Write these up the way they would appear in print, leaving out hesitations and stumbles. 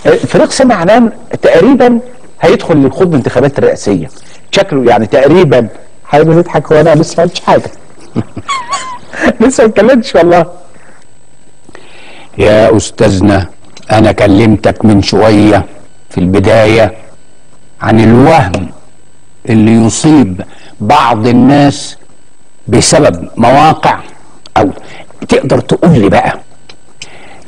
فريق سامي عنان تقريبا هيدخل يخوض الانتخابات الرئاسيه، شكله يعني تقريبا. حابب نضحك وانا لسه ما قلتش حاجه. لسه ما اتكلمتش والله. يا استاذنا انا كلمتك من شويه في البدايه عن الوهم اللي يصيب بعض الناس بسبب مواقع، او تقدر تقول لي بقى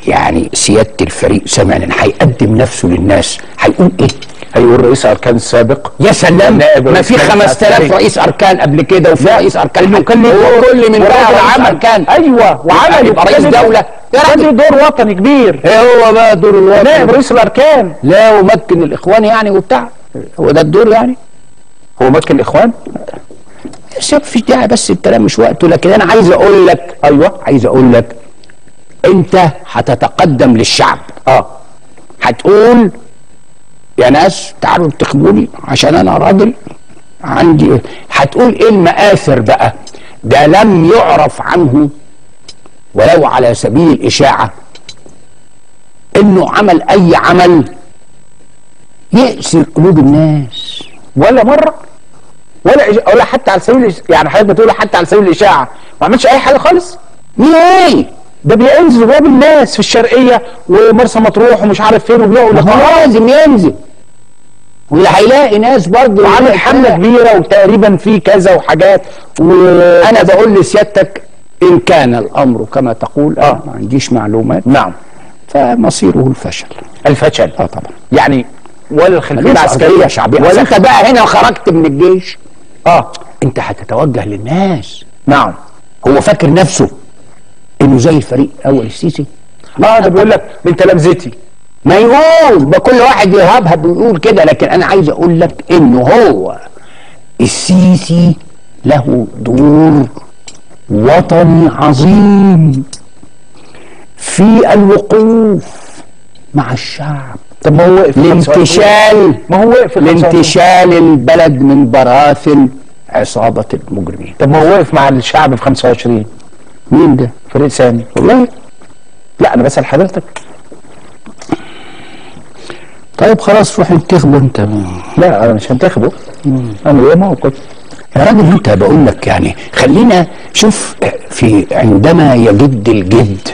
يعني سياده الفريق سامي عنان هيقدم نفسه للناس هيقول ايه؟ هيقول رئيس اركان السابق. يا سلام، ما في 5000 رئيس اركان قبل كده، وفي رئيس اركان هو كل من بقى عمل كان ايوه وعمل يبقى رئيس دوله، كان دور وطني كبير. ايه هو بقى دور الوطني؟ نائب رئيس الاركان. لا ومكن الاخوان يعني وبتاع، هو ده الدور يعني؟ هو مكن الاخوان؟ مفيش داعي، بس الكلام مش وقته. لكن انا عايز اقول لك، عايز اقول لك انت هتتقدم للشعب. هتقول يا ناس تعالوا انتخبوني عشان انا راجل عندي. هتقول ايه المآثر بقى؟ ده لم يعرف عنه ولو على سبيل الاشاعه انه عمل اي عمل يأسر قلوب الناس ولا مره، ولا حتى على سبيل يعني حضرتك بتقول حتى على سبيل الاشاعه ما عملش اي حاجه خالص. ايه ده بينزل وجاب الناس في الشرقيه ومرسى مطروح ومش عارف فين وبيقعد. لازم ينزل واللي هيلاقي ناس برضه وعامل حمله كبيره وتقريبا في كذا وحاجات. وانا بقول لسيادتك ان كان الامر كما تقول ما عنديش معلومات. نعم. فمصيره الفشل. الفشل طبعا. يعني ولا الخلفيه العسكريه شعبيه، ولا انت بقى هنا خرجت من الجيش انت هتتوجه للناس. نعم. هو فاكر نفسه انه زي الفريق الاول السيسي. ده بيقول لك من تلامذتي. ما يقول ده كل واحد يهبهب ويقول كده، لكن انا عايز اقول لك انه هو السيسي له دور وطني عظيم في الوقوف مع الشعب. طب ما هو وقف لانتشال البلد من براثن عصابة المجرمين. طب ما هو وقف مع الشعب في 25. مين ده؟ فريق سامي. والله لا انا بسأل حضرتك. طيب خلاص روح انتخبه انت. لا انا مش هنتخبه. انا ايه موقف يا راجل انت؟ بقول لك يعني خلينا شوف، في عندما يجد الجد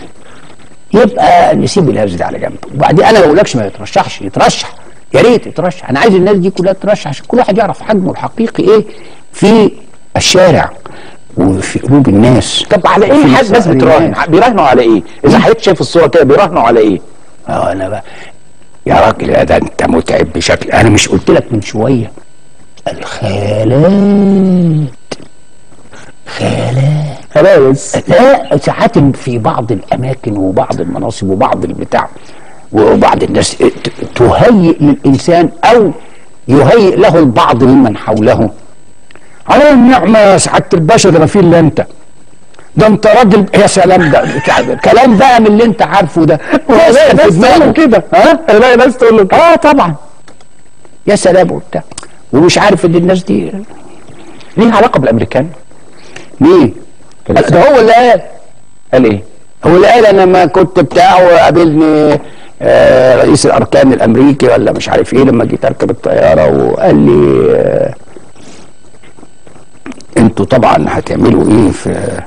يبقى نسيب الهرز ده على جنب. وبعدين انا ما بقولكش ما يترشحش، يترشح، يا ريت يترشح. انا عايز الناس دي كلها تترشح عشان كل واحد يعرف حجمه الحقيقي ايه في الشارع وفي قلوب الناس. طب على ايه الناس بتراهن؟ بيراهنوا على ايه؟ اذا حضرتك شايف الصوره كده بيراهنوا على ايه؟ انا بقى يا راجل ده انت متعب بشكل. انا مش قلت لك من شويه الخيالات؟ خلاص. لا ساعات في بعض الاماكن وبعض المناصب وبعض البتاع وبعض الناس تهيئ للانسان او يهيئ له البعض ممن حوله على النعمه يا سعاده الباشا، ده ما فيه الا انت، ده انت راجل يا سلام. ده كلام بقى من اللي انت عارفه ده. ناس تقول له كده. لا ناس تقول له كده. طبعا يا سلام وبتاع، ومش عارف ان الناس دي ليها علاقه بالامريكان. مين؟ ده هو اللي قال ايه؟ هو اللي قال انا ما كنت بتاع وقابلني رئيس الاركان الامريكي ولا مش عارف ايه لما جيت اركب الطياره وقال لي انتوا طبعا هتعملوا ايه في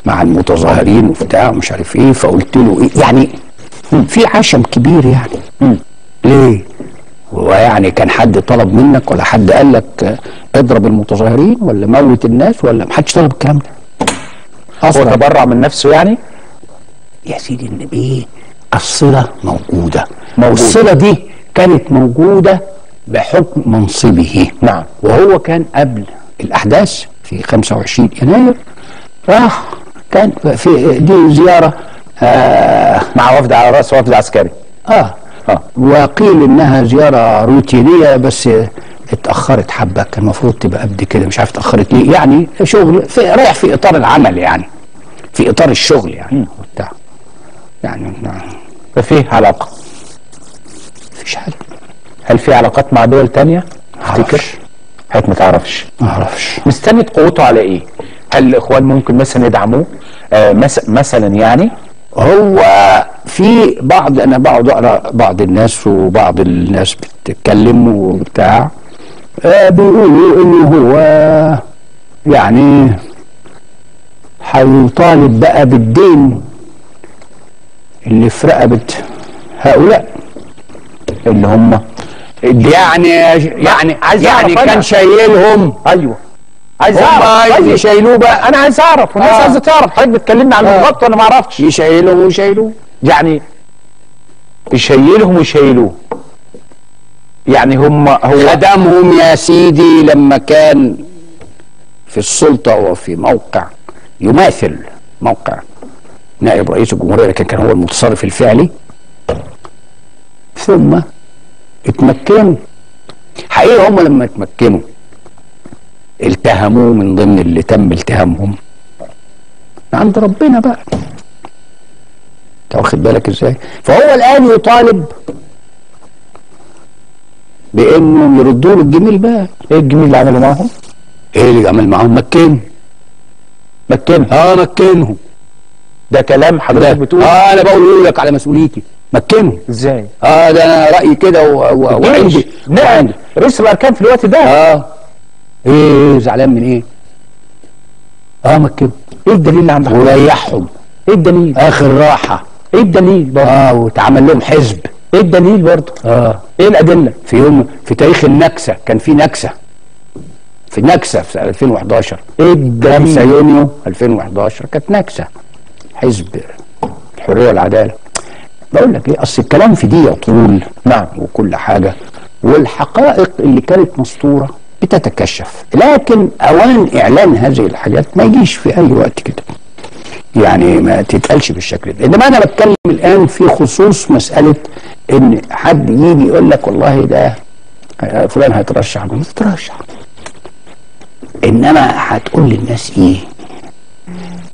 مع المتظاهرين وبتاع مش عارف ايه. فقلت له ايه يعني في عشم كبير يعني. ليه؟ هو يعني كان حد طلب منك ولا حد قال لك اضرب المتظاهرين ولا موت الناس ولا محدش طلب الكلام ده اصلا؟ هو تبرع من نفسه يعني؟ يا سيدي النبي الصلة موجودة. والصلة دي كانت موجودة بحكم منصبه. نعم. وهو كان قبل الأحداث في 25 يناير راح كان في دي زيارة مع وفد على رأس وفد عسكري. وقيل إنها زيارة روتينية بس اتأخرت حبة، كان المفروض تبقى قد كده، مش عارف اتأخرت ليه. يعني شغل رايح في إطار العمل يعني، في إطار الشغل يعني وبتاع يعني. ففيه علاقة؟ مفيش حاجة. هل في علاقات مع دول تانية؟ تفتكر؟ حضرتك ما تعرفش؟ ما اعرفش. مستند قوته على ايه؟ هل الاخوان ممكن مثلا يدعموه؟ مثلا يعني هو في في بعض، انا بقعد اقرا بعض الناس وبعض الناس بتتكلم وبتاع، بيقولوا انه هو يعني هيطالب بقى بالدين اللي في رقبه هؤلاء اللي هم يعني كان شايلهم. ايوه عايز اعرف. عايز يشيلوه بقى. انا عايز اعرف والناس عايزه تعرف. حضرتك بتكلمني عن الغلط وانا ما اعرفش. يشيلهم ويشيلوه، يعني يشيلهم ويشيلوه، يعني هو خدمهم يا سيدي لما كان في السلطه وفي موقع يماثل موقع نائب رئيس الجمهوريه، لكن كان هو المتصرف الفعلي. ثم اتمكنوا حقيقة. هم لما اتمكنوا التهموه من ضمن اللي تم التهامهم عند ربنا بقى. انت واخد بالك ازاي؟ فهو الان يطالب بانهم يردوا له الجميل بقى. ايه الجميل اللي عمله معاهم؟ ايه اللي عمل معاهم؟ مكنهم. مكنهم. ده كلام حضرتك بتقول؟ انا بقول لك على مسؤوليتي. مكنهم ازاي؟ ده انا رايي كده وعندي. نعم رئيس الاركان في الوقت ده. ايه زعلان من ايه؟ مكنهم. ايه الدليل اللي عندك؟ وريحهم. ايه الدليل؟ اخر راحه. ايه الدليل برضه؟ واتعمل لهم حزب. ايه الدليل برضه؟ ايه الادله؟ في تاريخ النكسه كان في نكسه. في 2011. ايه الدليل؟ 5 يونيو 2011 كانت نكسه. حزب الحريه والعداله. بقول لك ايه، اصل الكلام في دي يطول. نعم. وكل حاجه، والحقائق اللي كانت مسطوره بتتكشف، لكن اوان اعلان هذه الحاجات ما يجيش في اي وقت كده، يعني ما تتقالش بالشكل ده. انما انا بتكلم الان في خصوص مساله ان حد يجي يقول لك والله ده فلان هيترشح، ما يترشح. انما هتقول للناس ايه؟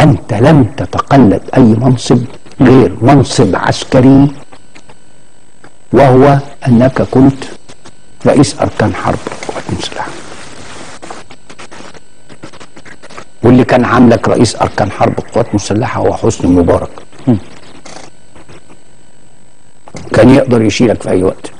انت لم تتقلد اي منصب غير منصب عسكري، وهو انك كنت رئيس اركان حرب القوات المسلحه. واللي كان عاملك رئيس اركان حرب القوات المسلحه هو حسني مبارك. كان يقدر يشيلك في اي وقت.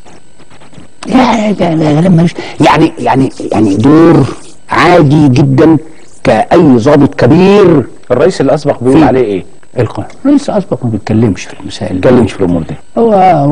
يعني دور عادي جدا كأي ضابط كبير. الرئيس الاسبق بيقول عليه ايه؟ الرئيس الاسبق ما بيتكلمش في المسائل، ما بيتكلمش في الامور دي. هو